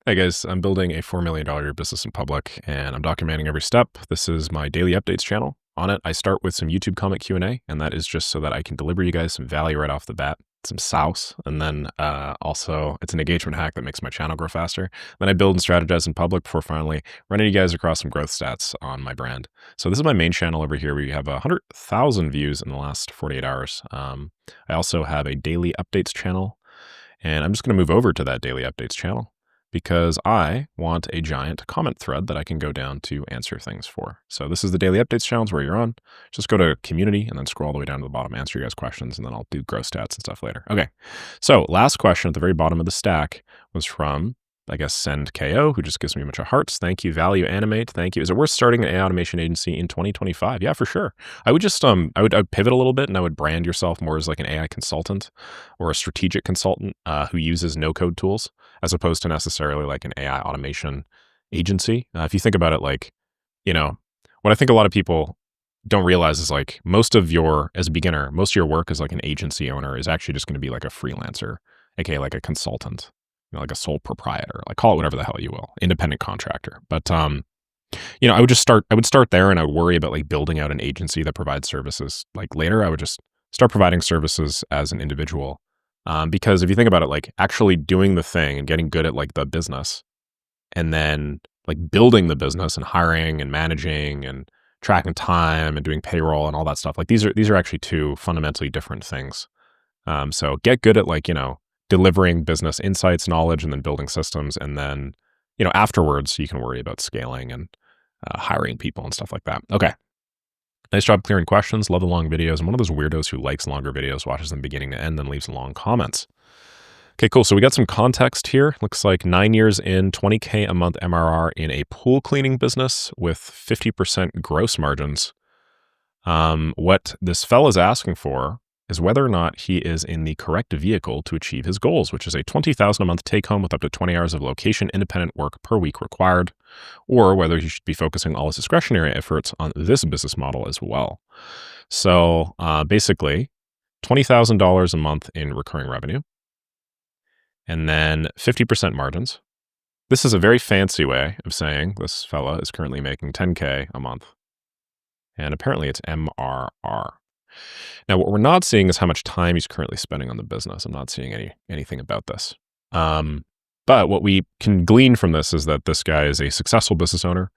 Hey guys, I'm building a $4 million a year business in public and I'm documenting every step. This is my daily updates channel. On it, I start with some YouTube comment Q&A, and that is just so that I can deliver you guys some value right off the bat, some sauce. And then also it's an engagement hack that makes my channel grow faster. Then I build and strategize in public before finally running you guys across some growth stats on my brand. So this is my main channel over here. We have 100,000 views in the last 48 hours. I also have a daily updates channel, and I'm just going to move over to that daily updates channel because I want a giant comment thread that I can go down to answer things for. So this is the daily updates challenge where you're on. Just go to community and then scroll all the way down to the bottom, answer you guys questions, and then I'll do growth stats and stuff later. Okay. So last question at the very bottom of the stack was from, I guess, Send KO, who just gives me a bunch of hearts. Thank you. Value Animate. Thank you. Is it worth starting an AI automation agency in 2025? Yeah, for sure. I would just, I would pivot a little bit and I would brand yourself more as like an AI consultant or a strategic consultant who uses no code tools as opposed to necessarily like an AI automation agency. If you think about it, like, what I think a lot of people don't realize is like as a beginner, most of your work as like an agency owner is actually just going to be like a freelancer, aka like a consultant. Like a sole proprietor, like call it whatever the hell you will, independent contractor. But, I would start there and I would worry about like building out an agency that provides services. Like later, I would just start providing services as an individual. Because if you think about it, like actually doing the thing and getting good at like the business and then like building the business and hiring and managing and tracking time and doing payroll and all that stuff, like these are actually two fundamentally different things. So get good at like, delivering business insights, knowledge, and then building systems. And then, afterwards you can worry about scaling and hiring people and stuff like that. Okay. Nice job clearing questions. Love the long videos. I'm one of those weirdos who likes longer videos, watches them beginning to end, then leaves long comments. Okay, cool. So we got some context here. Looks like 9 years in, 20K a month MRR in a pool cleaning business with 50% gross margins. What this fella's asking for is whether or not he is in the correct vehicle to achieve his goals, which is a $20,000 a month take home with up to 20 hours of location independent work per week required, or whether he should be focusing all his discretionary efforts on this business model as well. So basically $20,000 a month in recurring revenue, and then 50% margins. This is a very fancy way of saying this fella is currently making 10K a month. And apparently it's MRR. Now, what we're not seeing is how much time he's currently spending on the business. I'm not seeing anything about this. But what we can glean from this is that this guy is a successful business owner,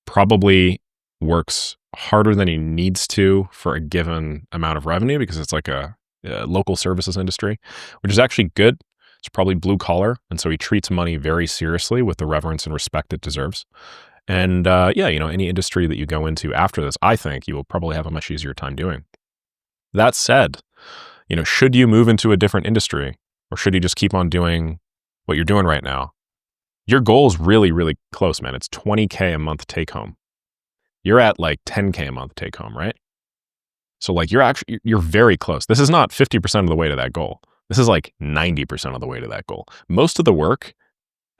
probably works harder than he needs to for a given amount of revenue because it's like a local services industry, which is actually good. It's probably blue collar. And so he treats money very seriously with the reverence and respect it deserves. And any industry that you go into after this, I think you will probably have a much easier time doing. That said, should you move into a different industry or should you just keep on doing what you're doing right now? Your goal is really, really close, man. It's 20K a month take home. You're at like 10K a month take home, right? So like you're very close. This is not 50% of the way to that goal. This is like 90% of the way to that goal. Most of the work,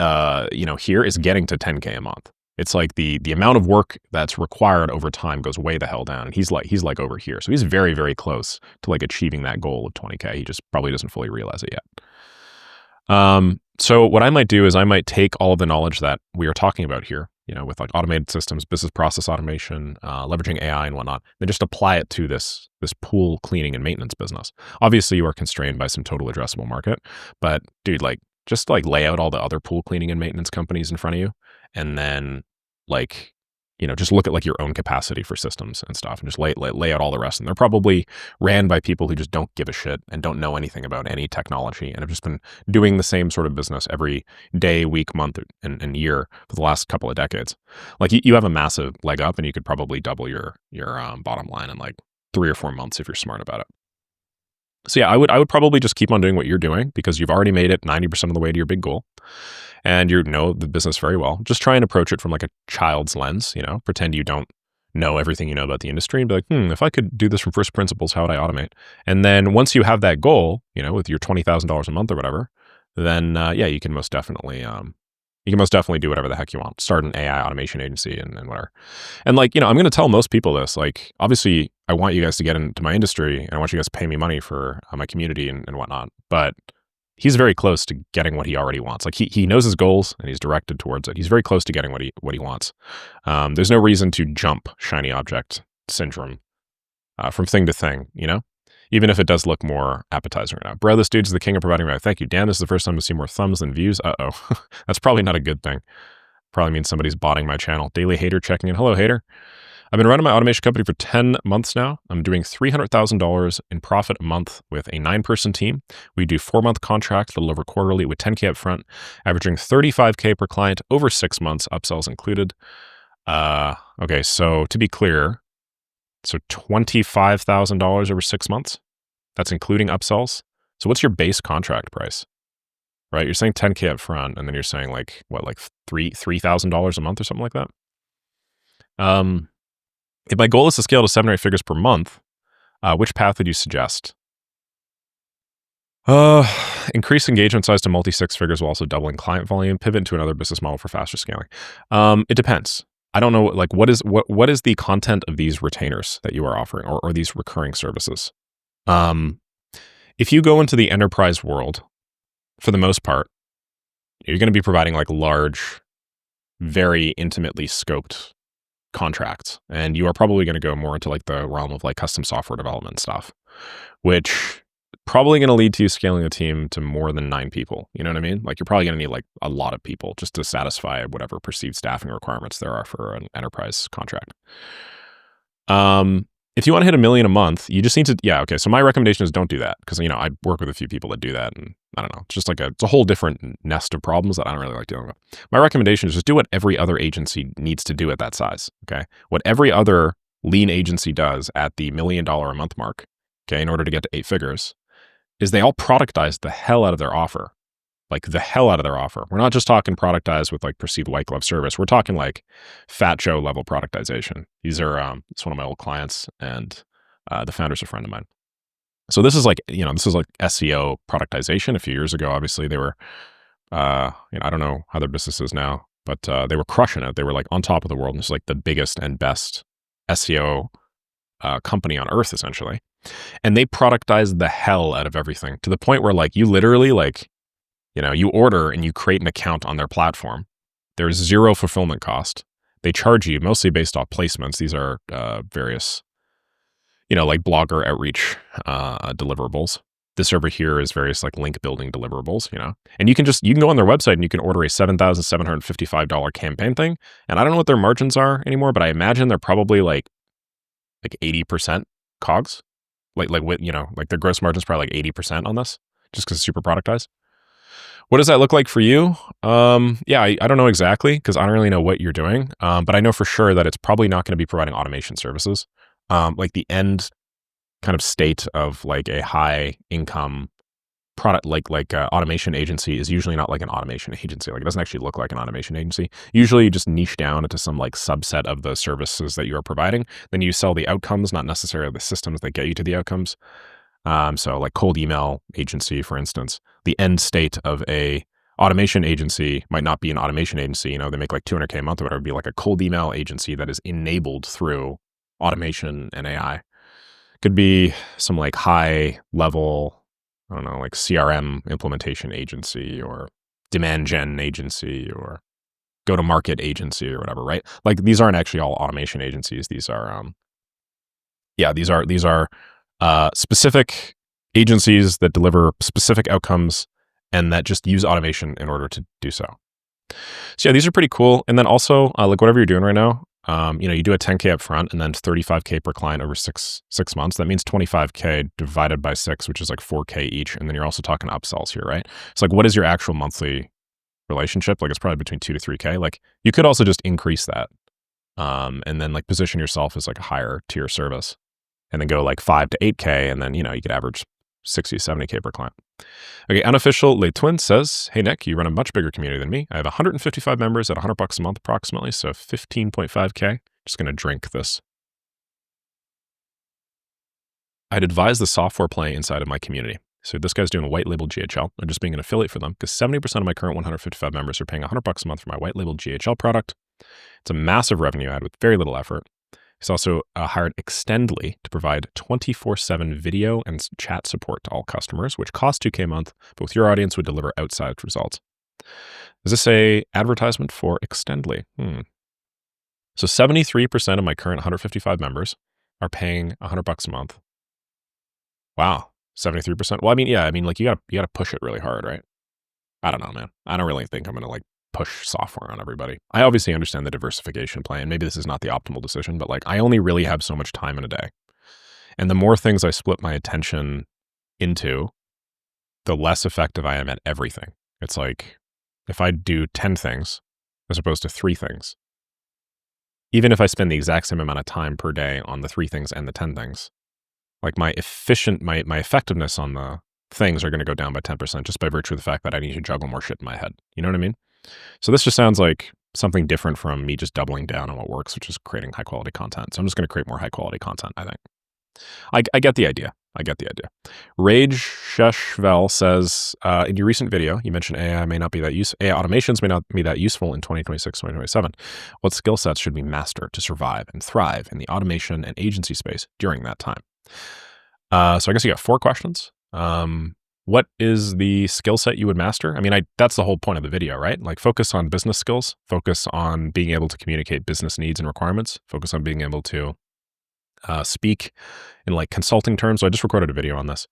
here is getting to 10K a month. It's like the amount of work that's required over time goes way the hell down. And he's like over here. So he's very, very close to like achieving that goal of 20K. He just probably doesn't fully realize it yet. So what I might do is I might take all of the knowledge that we are talking about here, with like automated systems, business process automation, leveraging AI and whatnot, then just apply it to this pool cleaning and maintenance business. Obviously you are constrained by some total addressable market, but dude, just lay out all the other pool cleaning and maintenance companies in front of you. And then just look at like your own capacity for systems and stuff and just lay out all the rest. And they're probably ran by people who just don't give a shit and don't know anything about any technology and have just been doing the same sort of business every day, week, month, and year for the last couple of decades. Like you have a massive leg up and you could probably double your bottom line in like 3 or 4 months if you're smart about it. So yeah, I would probably just keep on doing what you're doing because you've already made it 90% of the way to your big goal. And you know the business very well. Just try and approach it from like a child's lens, pretend you don't know everything you know about the industry and be like, if I could do this from first principles, how would I automate? And then once you have that goal, with your $20,000 a month or whatever, then you can most definitely do whatever the heck you want. Start an AI automation agency and whatever. And I'm going to tell most people this, obviously I want you guys to get into my industry and I want you guys to pay me money for my community and whatnot. But he's very close to getting what he already wants. Like he knows his goals and he's directed towards it. He's very close to getting what he wants. There's no reason to jump shiny object syndrome from thing to thing, you know? Even if it does look more appetizing right now. Bro, this dude's the king of providing value. Thank you. Damn, this is the first time to see more thumbs than views. Uh-oh. That's probably not a good thing. Probably means somebody's botting my channel. Daily hater checking in. Hello, hater. I've been running my automation company for 10 months now. I'm doing $300,000 in profit a month with a 9-person team. We do 4-month contracts, a little over quarterly with $10K up front, averaging $35K per client over 6 months, upsells included. Okay, so to be clear, so $25,000 over 6 months. That's including upsells. So what's your base contract price? Right? You're saying 10K up front, and then you're saying like what, like $3,000 a month or something like that? If my goal is to scale to 7 or 8 figures per month, which path would you suggest? Increase engagement size to multi-6 figures while also doubling client volume, pivot into another business model for faster scaling. It depends. I don't know, like what is the content of these retainers that you are offering or these recurring services? If you go into the enterprise world, for the most part, you're going to be providing like large, very intimately scoped contracts. And you are probably going to go more into like the realm of like custom software development stuff, which probably going to lead to you scaling a team to more than 9 people. You know what I mean? Like you're probably going to need like a lot of people just to satisfy whatever perceived staffing requirements there are for an enterprise contract. If you want to hit $1 million a month, you just need to, yeah, okay. So my recommendation is don't do that because, you know, I work with a few people that do that and I don't know, it's just like it's a whole different nest of problems that I don't really like dealing with. My recommendation is just do what every other agency needs to do at that size, okay? What every other lean agency does at the $1 million a month mark, okay, in order to get to 8 figures, is they all productize the hell out of their offer. Like the hell out of their offer. We're not just talking productized with like perceived white glove service. We're talking like Fat Joe level productization. These are, it's one of my old clients and the founder's a friend of mine. So this is like, you know, this is like SEO productization. A few years ago, obviously they were, you know, I don't know how their business is now, but they were crushing it. They were like on top of the world. And it's like the biggest and best SEO company on earth, essentially. And they productized the hell out of everything to the point where like you literally like, you know, you order and you create an account on their platform. There's 0 fulfillment cost. They charge you mostly based off placements. These are various, you know, like blogger outreach deliverables. This over here is various like link building deliverables, you know. And you can go on their website and you can order a $7,755 campaign thing. And I don't know what their margins are anymore, but I imagine they're probably like 80% COGS. Like with, you know, like their gross margin's probably like 80% on this, just because it's super productized. What does that look like for you? Yeah, I don't know exactly because I don't really know what you're doing. But I know for sure that it's probably not going to be providing automation services. Like the end kind of state of like a high income product, like automation agency is usually not like an automation agency. Like it doesn't actually look like an automation agency. Usually you just niche down into some like subset of the services that you are providing. Then you sell the outcomes, not necessarily the systems that get you to the outcomes. So like cold email agency, for instance, the end state of a automation agency might not be an automation agency. You know, they make like $200K a month or whatever. It'd be like a cold email agency that is enabled through automation and AI. Could be some like high level, I don't know, like CRM implementation agency or demand gen agency or go to market agency or whatever, right? Like these aren't actually all automation agencies. These are, these are specific agencies that deliver specific outcomes and that just use automation in order to do so. So yeah, these are pretty cool. And then also like whatever you're doing right now, you know, you do a 10K up front and then 35K per client over six months. That means 25K divided by 6, which is like 4K each. And then you're also talking upsells here, right? So like, what is your actual monthly relationship? Like it's probably between 2 to 3K. Like you could also just increase that. And then like position yourself as like a higher tier service and then go like 5 to 8K. And then, you know, you could average 60, 70K per client. Okay, Unofficial Le Twin says, hey, Nick, you run a much bigger community than me. I have 155 members at $100 a month approximately, so 15.5K. Just going to drink this. I'd advise the software play inside of my community. So this guy's doing a white label GHL. I'm just being an affiliate for them because 70% of my current 155 members are paying $100 a month for my white label GHL product. It's a massive revenue add with very little effort. He's also hired Extendly to provide 24/7 video and chat support to all customers, which costs $2K a month, but with your audience would deliver outsized results. Is this a advertisement for Extendly? So 73% of my current 155 members are paying $100 a month. Wow, 73%. Well, I mean, yeah, I mean, like you gotta push it really hard, right? I don't know, man. I don't really think I'm gonna like push software on everybody. I obviously understand the diversification plan. Maybe this is not the optimal decision, but like I only really have so much time in a day. And the more things I split my attention into, the less effective I am at everything. It's like if I do 10 things as opposed to 3 things, even if I spend the exact same amount of time per day on the 3 things and the 10 things, like my effectiveness on the things are going to go down by 10% just by virtue of the fact that I need to juggle more shit in my head. You know what I mean? So this just sounds like something different from me just doubling down on what works, which is creating high quality content. So I'm just going to create more high quality content, I think. I get the idea. Rage Sheshvel says, in your recent video, you mentioned AI automations may not be that useful in 2026, 2027. What skill sets should we master to survive and thrive in the automation and agency space during that time? So I guess you got 4 questions. What is the skill set you would master? I mean, that's the whole point of the video, right? Like focus on business skills, focus on being able to communicate business needs and requirements, focus on being able to speak in like consulting terms. So I just recorded a video on this.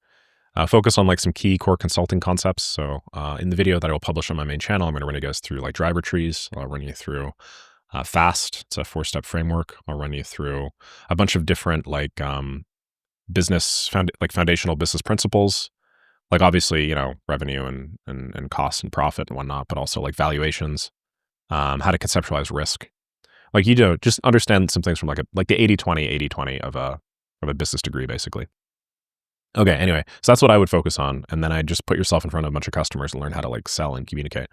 Focus on like some key core consulting concepts. So in the video that I will publish on my main channel, I'm going to run you guys through like driver trees. I'll run you through FAST. It's a 4-step framework. I'll run you through a bunch of different like foundational business principles. Like obviously, you know, revenue and cost and profit and whatnot, but also like valuations, how to conceptualize risk. Like, you know, just understand some things from like the 80/20 of a business degree, basically. Okay, anyway, so that's what I would focus on. And then I just put yourself in front of a bunch of customers and learn how to like sell and communicate,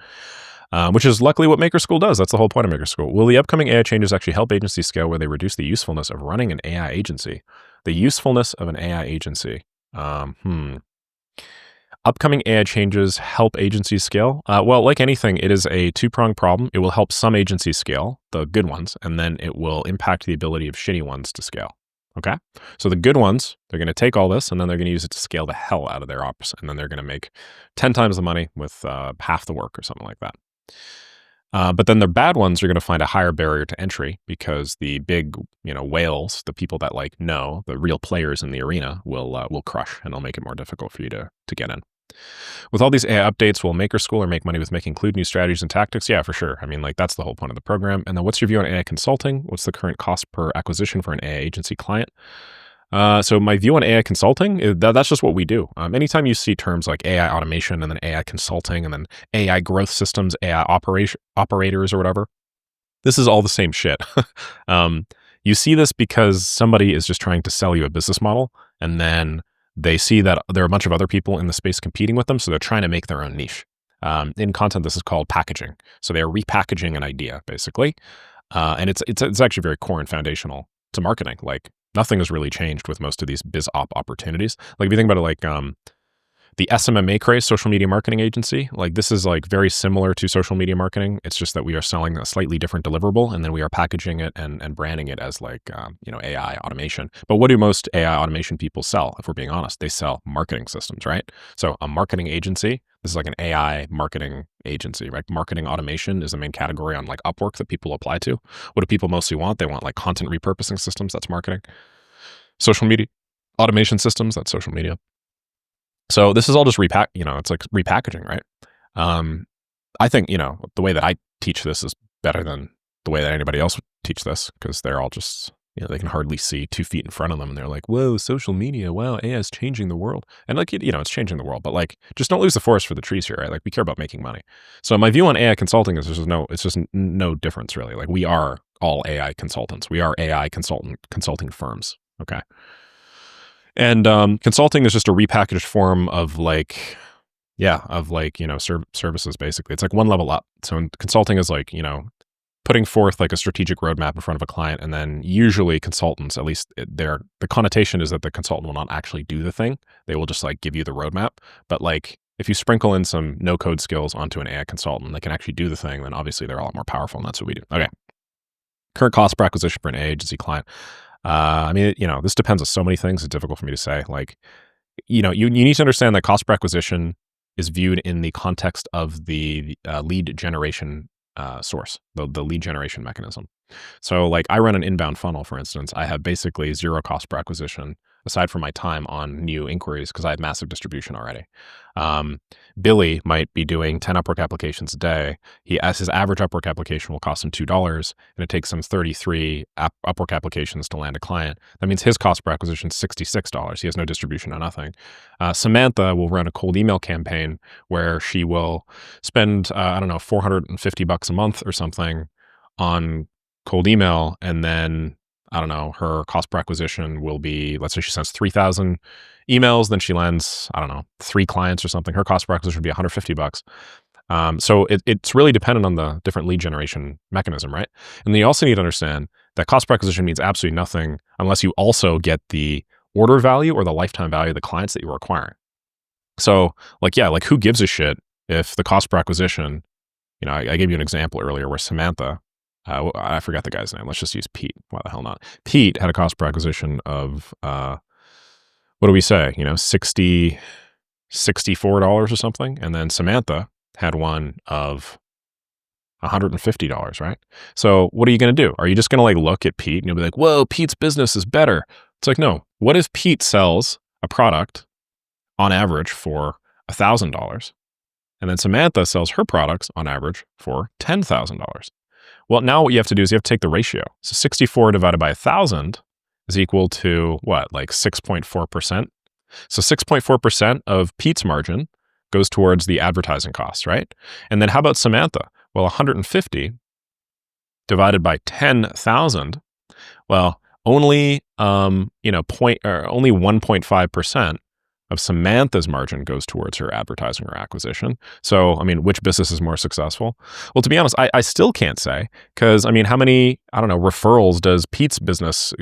which is luckily what Maker School does. That's the whole point of Maker School. Will the upcoming AI changes actually help agencies scale where they reduce the usefulness of running an AI agency? The usefulness of an AI agency. Upcoming AI changes help agencies scale? Well, like anything, it is a 2-pronged problem. It will help some agencies scale, the good ones, and then it will impact the ability of shitty ones to scale. Okay? So the good ones, they're going to take all this and then they're going to use it to scale the hell out of their ops. And then they're going to make 10 times the money with half the work or something like that. But then the bad ones are going to find a higher barrier to entry because the big, you know, whales, the people that like know, the real players in the arena will crush, and they'll make it more difficult for you to get in. With all these AI updates, will Maker School or make money with include new strategies and tactics? Yeah, for sure. I mean, like that's the whole point of the program. And then what's your view on AI consulting? What's the current cost per acquisition for an AI agency client? So my view on AI consulting, that's just what we do. Anytime you see terms like AI automation and then AI consulting and then AI growth systems, AI operators or whatever, this is all the same shit. You see this because somebody is just trying to sell you a business model, and then they see that there are a bunch of other people in the space competing with them, so they're trying to make their own niche. In content, this is called packaging. So they are repackaging an idea, basically. And it's actually very core and foundational to marketing. Like, nothing has really changed with most of these biz op opportunities. Like, if you think about it, like the SMMA craze, social media marketing agency, like this is like very similar to social media marketing. It's just that we are selling a slightly different deliverable, and then we are packaging it and branding it as like, you know, AI automation. But what do most AI automation people sell? If we're being honest, they sell marketing systems, right? So a marketing agency, this is like an AI marketing agency, right? Marketing automation is the main category on like Upwork that people apply to. What do people mostly want? They want like content repurposing systems. That's marketing. Social media automation systems. That's social media. So this is all just it's like repackaging, right? I think, you know, the way that I teach this is better than the way that anybody else would teach this, because they're all just, you know, they can hardly see 2 feet in front of them. And they're like, whoa, social media, wow, AI is changing the world. And like, you know, it's changing the world, but like, just don't lose the forest for the trees here, right? Like, we care about making money. So my view on AI consulting is it's just no difference really. Like, we are all AI consultants. We are AI consulting firms. Okay. And consulting is just a repackaged form of like, you know, services, basically. It's like one level up. So consulting is like, you know, putting forth like a strategic roadmap in front of a client, and then usually consultants, at least the connotation is that the consultant will not actually do the thing. They will just like give you the roadmap. But like, if you sprinkle in some no-code skills onto an AI consultant, they can actually do the thing, then obviously they're a lot more powerful, and that's what we do. Okay. Current cost per acquisition for an AI agency client. I mean, this depends on so many things. It's difficult for me to say. Like, you need to understand that cost per acquisition is viewed in the context of the lead generation source, the lead generation mechanism. So, like, I run an inbound funnel, for instance. I have basically zero cost per acquisition aside from my time on new inquiries because I have massive distribution already. Um, Billy might be doing 10 Upwork applications a day. His average Upwork application will cost him $2, and it takes him 33 Upwork applications to land a client. That means his cost per acquisition is $66. He has no distribution or nothing. Samantha will run a cold email campaign where she will spend, I don't know, $450 a month or something on cold email, and then I don't know, her cost per acquisition will be, let's say she sends 3,000 emails, then she lands, I don't know, 3 clients or something. Her cost per acquisition would be $150. So it's really dependent on the different lead generation mechanism, right? And then you also need to understand that cost per acquisition means absolutely nothing unless you also get the order value or the lifetime value of the clients that you're acquiring. So, like, yeah, like, who gives a shit if the cost per acquisition, I gave you an example earlier where Samantha, I forgot the guy's name. Let's just use Pete. Why the hell not? Pete had a cost per acquisition of, what do we say? $64 or something. And then Samantha had one of $150, right? So what are you going to do? Are you just going to, like, look at Pete and you'll be like, whoa, Pete's business is better? It's like, no. What if Pete sells a product on average for $1,000 and then Samantha sells her products on average for $10,000? Well, now what you have to do is you have to take the ratio. So 64 divided by 1,000 is equal to what, like 6.4%? So 6.4% of Pete's margin goes towards the advertising costs, right? And then how about Samantha? Well, 150 divided by 10,000, well, only only 1.5% of Samantha's margin goes towards her advertising or acquisition. So, I mean, which business is more successful? Well, to be honest, I still can't say because, I mean, how many, I don't know, referrals does Pete's business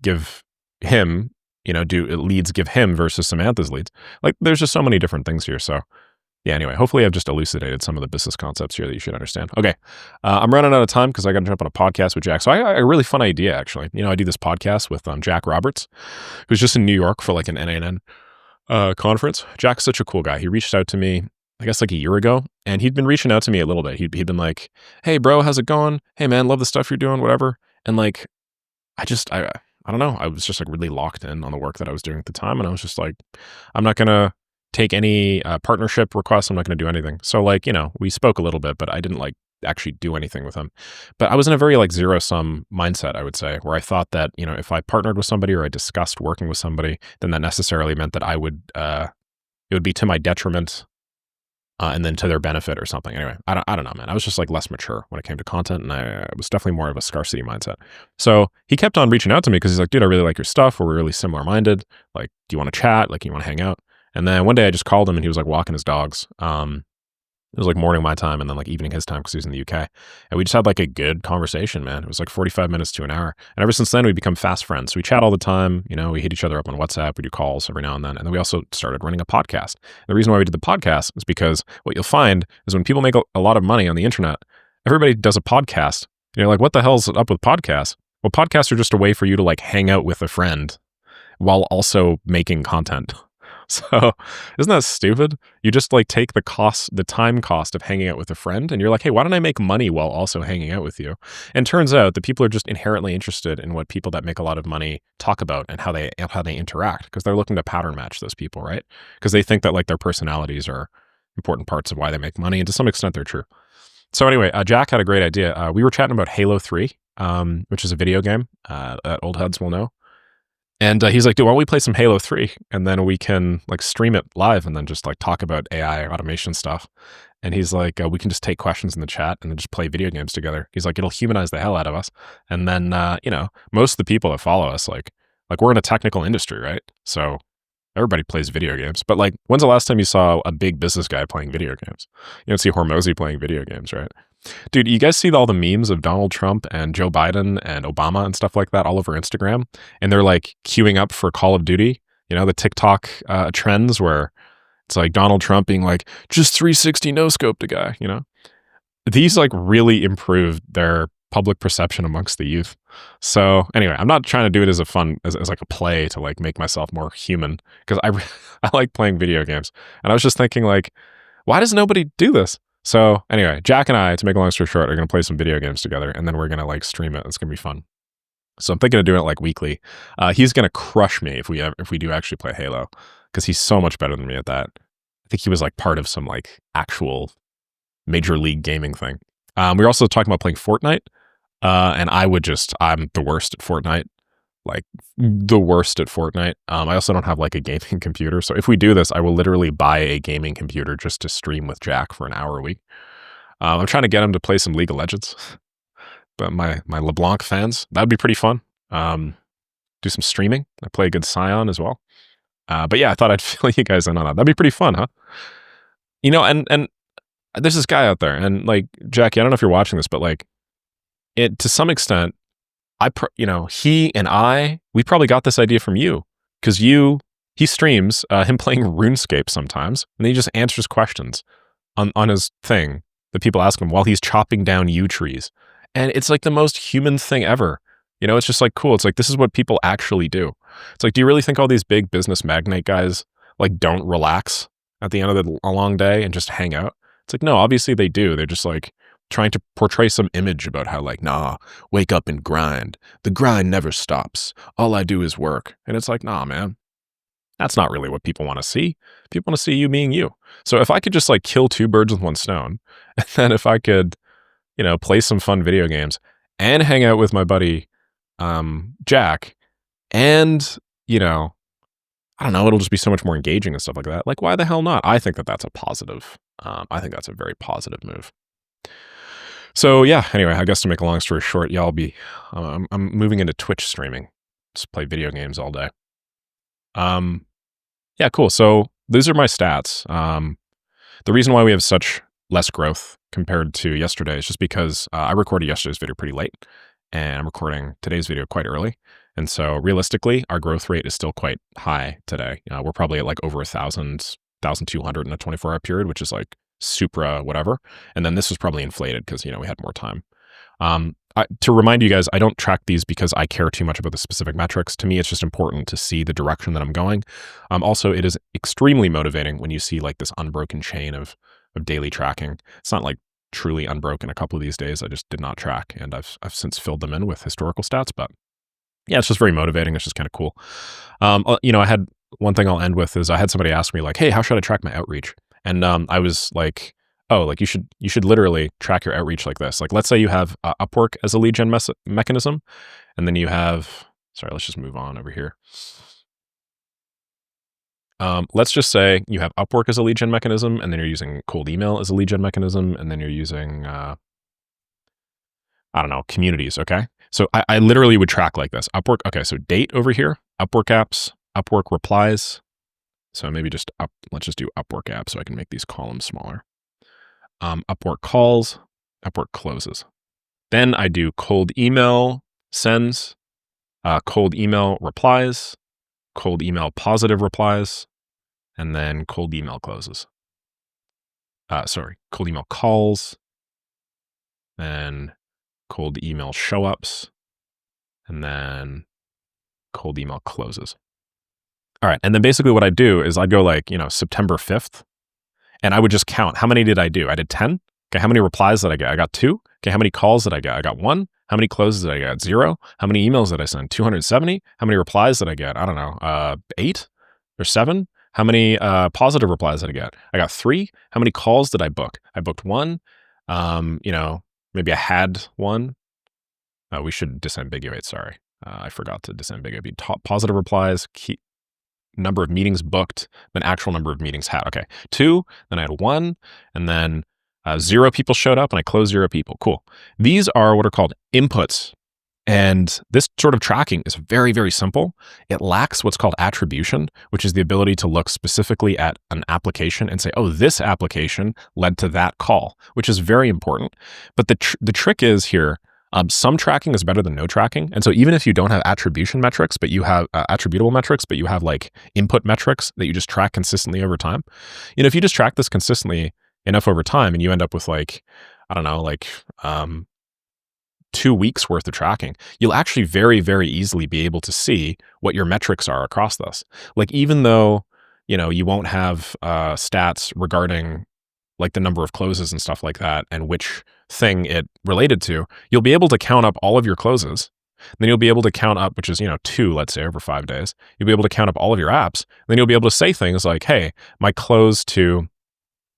give him, do leads give him versus Samantha's leads? Like, there's just so many different things here. So, yeah, anyway, hopefully I've just elucidated some of the business concepts here that you should understand. Okay, I'm running out of time because I got to jump on a podcast with Jack. So I got a really fun idea, actually. I do this podcast with Jack Roberts, who's just in New York for like an NANN conference. Jack's such a cool guy. He reached out to me, I guess, like a year ago, and he'd been reaching out to me a little bit. He'd been like, hey, bro, how's it going? Hey, man, love the stuff you're doing, whatever. And like, I don't know. I was just like really locked in on the work that I was doing at the time. And I was just like, I'm not going to take any partnership requests. I'm not going to do anything. So like, we spoke a little bit, but I didn't like actually do anything with him. But I was in a very like zero sum mindset, I would say, where I thought that, if I partnered with somebody or I discussed working with somebody, then that necessarily meant that I would, it would be to my detriment and then to their benefit or something. Anyway, I don't know, man. I was just like less mature when it came to content, and I was definitely more of a scarcity mindset. So he kept on reaching out to me because he's like, dude, I really like your stuff. We're really similar minded. Like, do you want to chat? Like, you want to hang out? And then one day I just called him and he was like walking his dogs. It was like morning my time and then like evening his time because he was in the UK. And we just had like a good conversation, man. It was like 45 minutes to an hour. And ever since then, we become fast friends. So we chat all the time. We hit each other up on WhatsApp. We do calls every now and then. And then we also started running a podcast. And the reason why we did the podcast is because what you'll find is when people make a lot of money on the internet, everybody does a podcast. And you're like, what the hell's up with podcasts? Well, podcasts are just a way for you to like hang out with a friend while also making content. So isn't that stupid? You just like take the time cost of hanging out with a friend and you're like, hey, why don't I make money while also hanging out with you? And turns out that people are just inherently interested in what people that make a lot of money talk about and how they interact because they're looking to pattern match those people, right? Because they think that like their personalities are important parts of why they make money. And to some extent, they're true. So anyway, Jack had a great idea. We were chatting about Halo 3, which is a video game that old heads will know. And he's like, dude, why don't we play some Halo 3? And then we can like stream it live and then just like talk about AI automation stuff. And he's like, we can just take questions in the chat and then just play video games together. He's like, it'll humanize the hell out of us. And then, most of the people that follow us, like we're in a technical industry, right? So everybody plays video games. But like, when's the last time you saw a big business guy playing video games? You don't see Hormozy playing video games, right? Dude, you guys see all the memes of Donald Trump and Joe Biden and Obama and stuff like that all over Instagram? And they're like queuing up for Call of Duty, the TikTok trends where it's like Donald Trump being like, just 360 no-scoped a guy, These like really improved their public perception amongst the youth. So anyway, I'm not trying to do it as a fun, as like a play to like make myself more human, because I like playing video games. And I was just thinking like, why does nobody do this? So anyway, Jack and I, to make a long story short, are going to play some video games together, and then we're going to like stream it. It's going to be fun. So I'm thinking of doing it like weekly. He's going to crush me if we do actually play Halo, because he's so much better than me at that. I think he was like part of some like actual major league gaming thing. We were also talking about playing Fortnite, and I'm the worst at Fortnite, like the worst at Fortnite. I also don't have like a gaming computer. So if we do this, I will literally buy a gaming computer just to stream with Jack for an hour a week. I'm trying to get him to play some League of Legends. But my LeBlanc fans, that'd be pretty fun. Do some streaming. I play a good Scion as well. But yeah, I thought I'd fill you guys in on that. That'd be pretty fun, huh? You know, and there's this guy out there, and like, Jackie, I don't know if you're watching this, but like, it to some extent, he and we probably got this idea from you, because he streams him playing RuneScape sometimes, and then he just answers questions on his thing that people ask him while he's chopping down yew trees. And it's like the most human thing ever. You know, it's just like cool. It's like, this is what people actually do. It's like, do you really think all these big business magnate guys like don't relax at the end of a long day and just hang out? It's like, no, obviously they do. They're just like trying to portray some image about how like, nah, wake up and grind. The grind never stops. All I do is work. And it's like, nah, man, that's not really what people want to see. People want to see you being you. So if I could just like kill two birds with one stone, and then if I could, you know, play some fun video games and hang out with my buddy, Jack, and, you know, I don't know, it'll just be so much more engaging and stuff like that. Like, why the hell not? I think that that's a positive. I think that's a very positive move. So yeah, anyway, I guess to make a long story short, y'all I'm moving into Twitch streaming. Just play video games all day. Yeah, cool. So these are my stats. The reason why we have such less growth compared to yesterday is just because I recorded yesterday's video pretty late, and I'm recording today's video quite early. And so realistically, our growth rate is still quite high today. We're probably at like over 1,200 in a 24-hour period, which is like supra whatever. And then this was probably inflated because, you know, we had more time. To remind you guys, I don't track these because I care too much about the specific metrics. To me, it's just important to see the direction that I'm going. Also, it is extremely motivating when you see like this unbroken chain of daily tracking. It's not like truly unbroken a couple of these days. I just did not track, and I've since filled them in with historical stats. But yeah, it's just very motivating. It's just kind of cool. You know, I had one thing I'll end with is I had somebody ask me like, hey, how should I track my outreach? And I was like, oh, like you should literally track your outreach like this. Like, let's say you have Upwork as a lead gen mechanism, and then you have, sorry, let's just move on over here. Let's just say you have Upwork as a lead gen mechanism, and then you're using cold email as a lead gen mechanism, and then you're using, I don't know, communities, okay? So I literally would track like this. Upwork, okay, so date over here, Upwork apps, Upwork replies. So maybe let's just do Upwork apps so I can make these columns smaller. Upwork calls, Upwork closes. Then I do cold email sends, cold email replies, cold email positive replies, and then cold email closes. Cold email calls, then cold email show ups, and then cold email closes. All right. And then basically what I do is I'd go like, you know, September 5th, and I would just count. How many did I do? I did 10. Okay. How many replies did I get? I got 2. Okay. How many calls did I get? I got 1. How many closes did I get? 0. How many emails did I send? 270. How many replies did I get? I don't know, 8 or 7. How many positive replies did I get? I got 3. How many calls did I book? I booked 1. You know, maybe I had 1. We should disambiguate. Sorry. I forgot to disambiguate. Positive replies, number of meetings booked, then actual number of meetings had. Okay. 2, then I had 1, and then 0 people showed up, and I closed 0 people. Cool. These are what are called inputs. And this sort of tracking is very, very simple. It lacks what's called attribution, which is the ability to look specifically at an application and say, oh, this application led to that call, which is very important. But the trick is here, some tracking is better than no tracking. And so even if you don't have attribution metrics, but you have attributable metrics, but you have like input metrics that you just track consistently over time, you know, if you just track this consistently enough over time and you end up with like, I don't know, like 2 weeks worth of tracking, you'll actually very, very easily be able to see what your metrics are across this. Like, even though, you won't have stats regarding like the number of closes and stuff like that and which thing it related to, you'll be able to count up all of your closes. Then you'll be able to count up, which is, 2, let's say, over 5 days. You'll be able to count up all of your apps. Then you'll be able to say things like, hey, my close to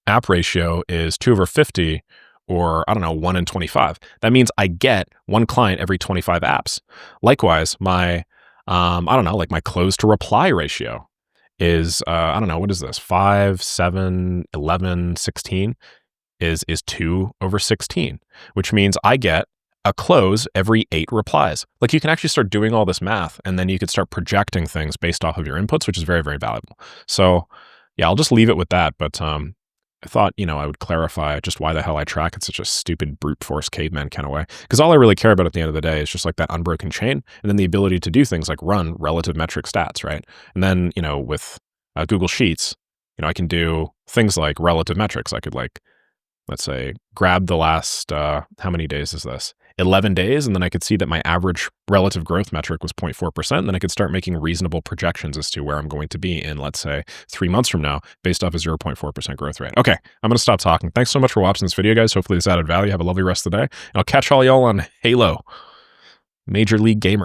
app ratio is 2/50, or I don't know, 1 in 25. That means I get one client every 25 apps. Likewise, my, I don't know, like my close to reply ratio is, I don't know, what is this? 5, 7, 11, 16 is 2/16, which means I get a close every 8 replies. Like, you can actually start doing all this math, and then you could start projecting things based off of your inputs, which is very, very valuable. So yeah, I'll just leave it with that. But I thought, I would clarify just why the hell I track in such a stupid brute force caveman kind of way. Because all I really care about at the end of the day is just like that unbroken chain, and then the ability to do things like run relative metric stats, right? And then, with Google Sheets, I can do things like relative metrics. I could, like, let's say, grab the last, how many days is this? 11 days. And then I could see that my average relative growth metric was 0.4%. And then I could start making reasonable projections as to where I'm going to be in, let's say, 3 months from now, based off a 0.4% growth rate. Okay, I'm going to stop talking. Thanks so much for watching this video, guys. Hopefully this added value. Have a lovely rest of the day. And I'll catch all y'all on Halo. Major League Gamer.